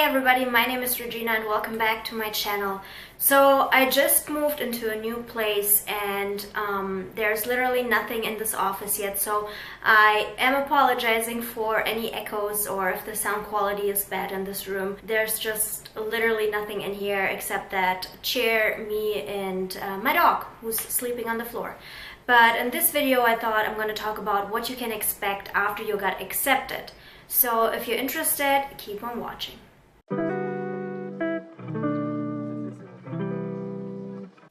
everybody, my name is Regina and welcome back to my channel. So I just moved into a new place and there's literally nothing in this office yet, so I am apologizing for any echoes or if the sound quality is bad in this room. There's just literally nothing in here except that chair, me, and my dog who's sleeping on the floor. But in this video I thought I'm going to talk about what you can expect after you got accepted. So if you're interested, keep on watching.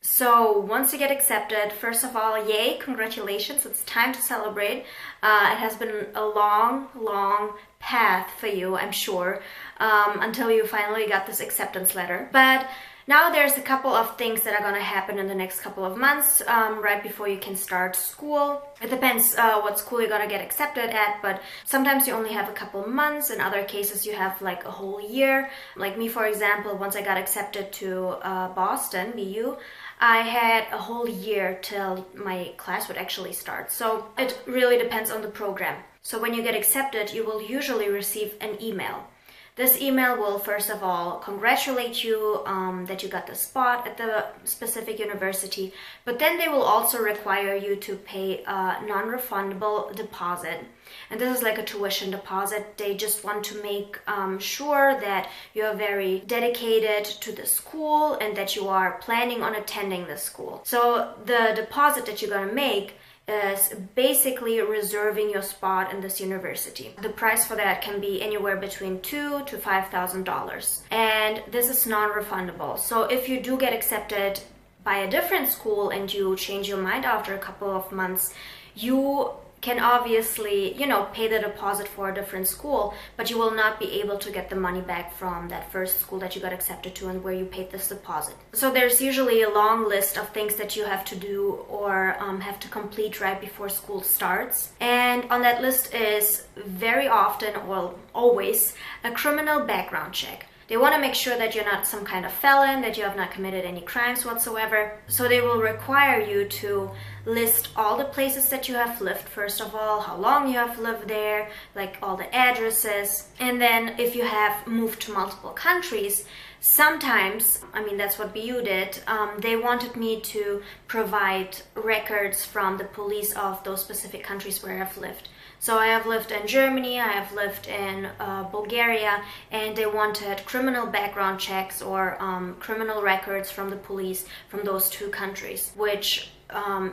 So once you get accepted, first of all, yay, congratulations, it's time to celebrate. It has been a long path for you, I'm sure, until you finally got this acceptance letter. But now there's a couple of things that are going to happen in the next couple of months, right before you can start school. It depends what school you're going to get accepted at, but sometimes you only have a couple of months. In other cases, you have like a whole year. Like me, for example, once I got accepted to Boston, BU, I had a whole year till my class would actually start. So it really depends on the program. So when you get accepted, you will usually receive an email. This email will first of all congratulate you that you got the spot at the specific university, but then they will also require you to pay a non-refundable deposit. And this is like a tuition deposit. They just want to make sure that you are very dedicated to the school and that you are planning on attending the school. So the deposit that you're going to make is basically reserving your spot in this university. The price for that can be anywhere between $2,000 to $5,000, and this is non-refundable. So if you do get accepted by a different school and you change your mind after a couple of months, you can obviously, pay the deposit for a different school, but you will not be able to get the money back from that first school that you got accepted to and where you paid this deposit. So there's usually a long list of things that you have to do or have to complete right before school starts. And on that list is very often, or always, a criminal background check. They want to make sure that you're not some kind of felon, that you have not committed any crimes whatsoever. So they will require you to list all the places that you have lived, first of all, how long you have lived there, like all the addresses. And then if you have moved to multiple countries, sometimes, that's what BU did, they wanted me to provide records from the police of those specific countries where I've lived. So I have lived in Germany, I have lived in Bulgaria, and they wanted criminal background checks or criminal records from the police from those two countries, which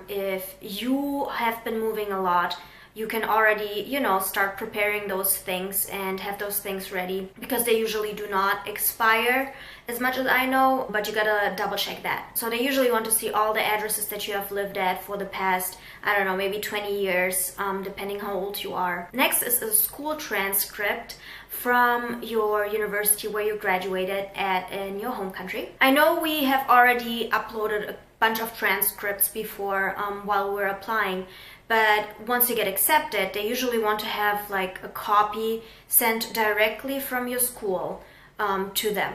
if you have been moving a lot, you can already, start preparing those things and have those things ready, because they usually do not expire as much as I know, but you gotta double check that. So they usually want to see all the addresses that you have lived at for the past, maybe 20 years, depending how old you are. Next is a school transcript from your university where you graduated at in your home country. I know we have already uploaded a bunch of transcripts before while we're applying, but once you get accepted, they usually want to have like a copy sent directly from your school to them.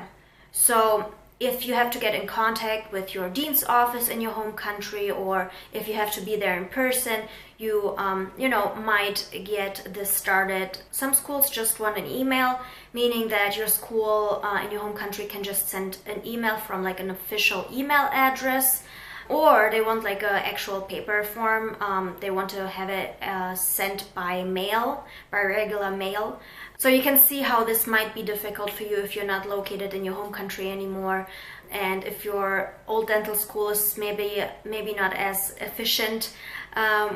So if you have to get in contact with your dean's office in your home country, or if you have to be there in person, you might get this started. Some schools just want an email, meaning that your school in your home country can just send an email from like an official email address, or they want like an actual paper form. They want to have it sent by mail, by regular mail. So you can see how this might be difficult for you if you're not located in your home country anymore, and if your old dental school is maybe not as efficient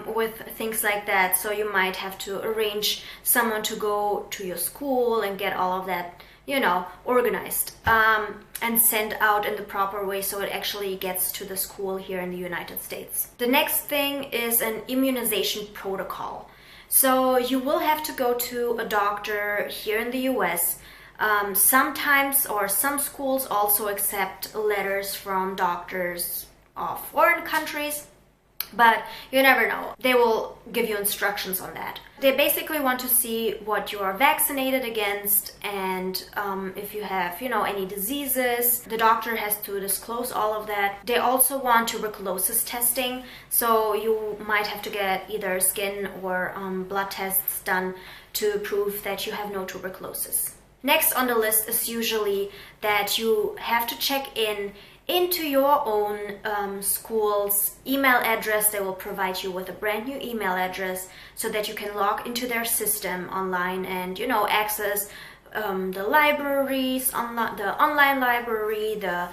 with things like that. So you might have to arrange someone to go to your school and get all of that organized and sent out in the proper way so it actually gets to the school here in the United States. The next thing is an immunization protocol. So you will have to go to a doctor here in the US. Sometimes, or some schools also accept letters from doctors of foreign countries, but you never know. They will give you instructions on that. They basically want to see what you are vaccinated against, and if you have, any diseases. The doctor has to disclose all of that. They also want tuberculosis testing, so you might have to get either skin or blood tests done to prove that you have no tuberculosis. Next on the list is usually that you have to check in into your own school's email address. They will provide you with a brand new email address so that you can log into their system online and, you know, access the libraries, the online library, the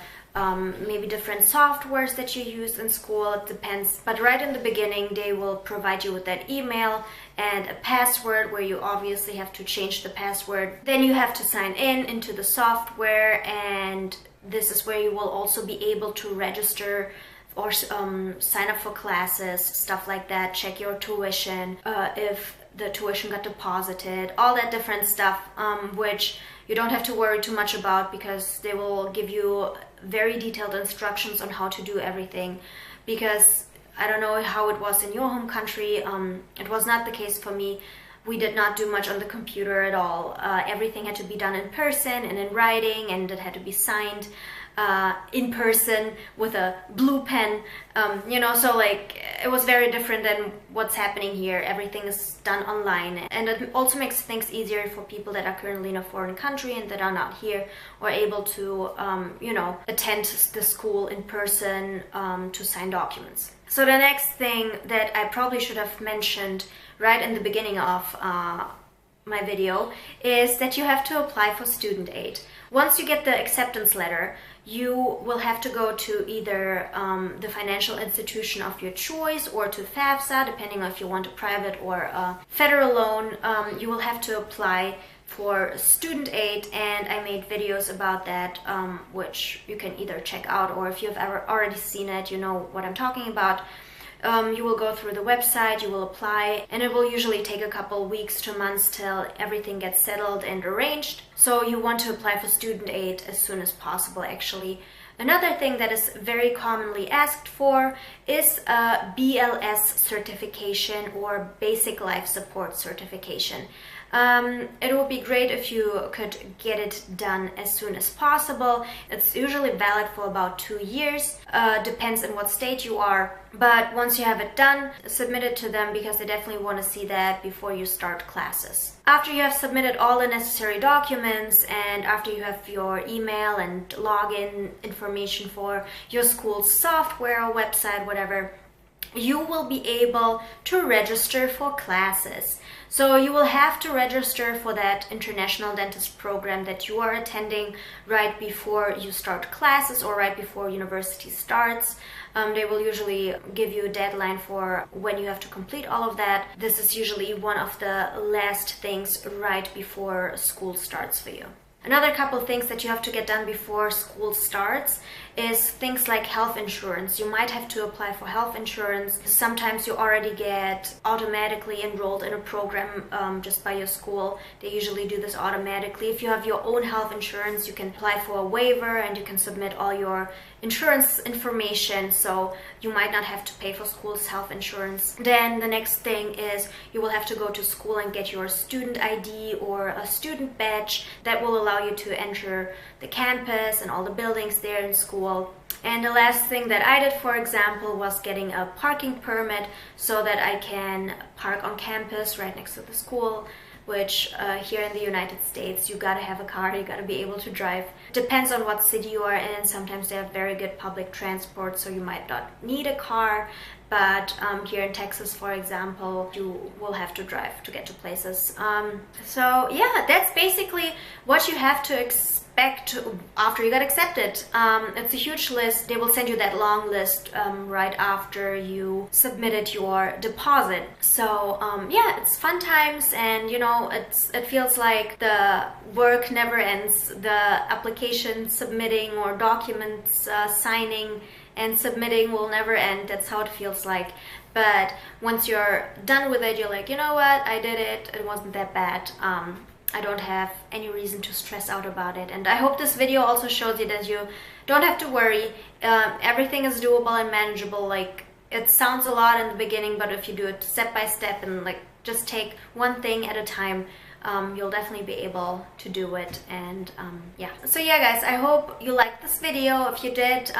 maybe different softwares that you use in school. It depends. But right in the beginning, they will provide you with that email and a password where you obviously have to change the password. Then you have to sign in into the software, and this is where you will also be able to register or sign up for classes, stuff like that, check your tuition, if the tuition got deposited, all that different stuff, which you don't have to worry too much about because they will give you very detailed instructions on how to do everything. Because I don't know how it was in your home country, it was not the case for me. We did not do much on the computer at all. Everything had to be done in person and in writing, and it had to be signed in person with a blue pen, you know, so like it was very different than what's happening here. Everything is done online, and it also makes things easier for people that are currently in a foreign country and that are not here or able to, you know, attend the school in person to sign documents. So the next thing that I probably should have mentioned right in the beginning of my video is that you have to apply for student aid. Once you get the acceptance letter, you will have to go to either the financial institution of your choice or to FAFSA, depending on if you want a private or a federal loan. You will have to apply for student aid, and I made videos about that, which you can either check out, or if you've ever already seen it, you know what I'm talking about. You will go through the website, you will apply, and it will usually take a couple weeks to months till everything gets settled and arranged. So you want to apply for student aid as soon as possible, actually. Another thing that is very commonly asked for is a BLS certification, or Basic Life Support certification. It would be great if you could get it done as soon as possible. It's usually valid for about 2 years, depends on what state you are. But once you have it done, submit it to them because they definitely want to see that before you start classes. After you have submitted all the necessary documents, and after you have your email and login information for your school's software or website, whatever, you will be able to register for classes. So you will have to register for that international dentist program that you are attending right before you start classes or right before university starts. They will usually give you a deadline for when you have to complete all of that. This is usually one of the last things right before school starts for you. Another couple things that you have to get done before school starts is things like health insurance. You might have to apply for health insurance. Sometimes you already get automatically enrolled in a program just by your school. They usually do this automatically. If you have your own health insurance, you can apply for a waiver and you can submit all your insurance information, so you might not have to pay for school's health insurance. Then the next thing is you will have to go to school and get your student ID or a student badge that will allow you to enter the campus and all the buildings there in school. And the last thing that I did, for example, was getting a parking permit so that I can park on campus right next to the school, which here in the United States, you gotta have a car, you gotta be able to drive. Depends on what city you are in. Sometimes they have very good public transport, so you might not need a car. But here in Texas, for example, you will have to drive to get to places. So yeah, that's basically what you have to expect after you got accepted. It's a huge list. They will send you that long list right after you submitted your deposit. So yeah, it's fun times, and you know, it feels like the work never ends. The application submitting or documents signing and submitting will never end. That's how it feels like. But once you're done with it, you're like, you know what, I did it, it wasn't that bad. I don't have any reason to stress out about it. And I hope this video also shows you that you don't have to worry. Everything is doable and manageable. Like, it sounds a lot in the beginning, but if you do it step by step and like just take one thing at a time, you'll definitely be able to do it. And yeah, so yeah guys, I hope you liked this video. If you did,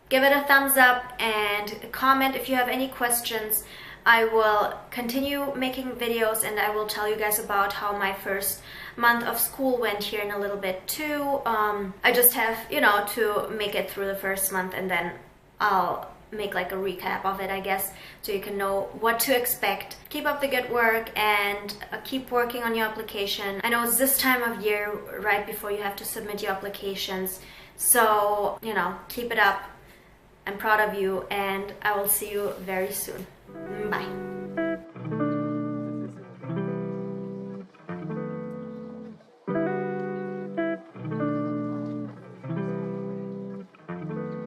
give it a thumbs up and comment if you have any questions. I will continue making videos, and I will tell you guys about how my first month of school went here in a little bit too. I just have, you know, to make it through the first month, and then I'll make like a recap of it, I guess, so you can know what to expect. Keep up the good work and keep working on your application. I know it's this time of year right before you have to submit your applications, so, you know, keep it up. I'm proud of you, and I will see you very soon. Bye.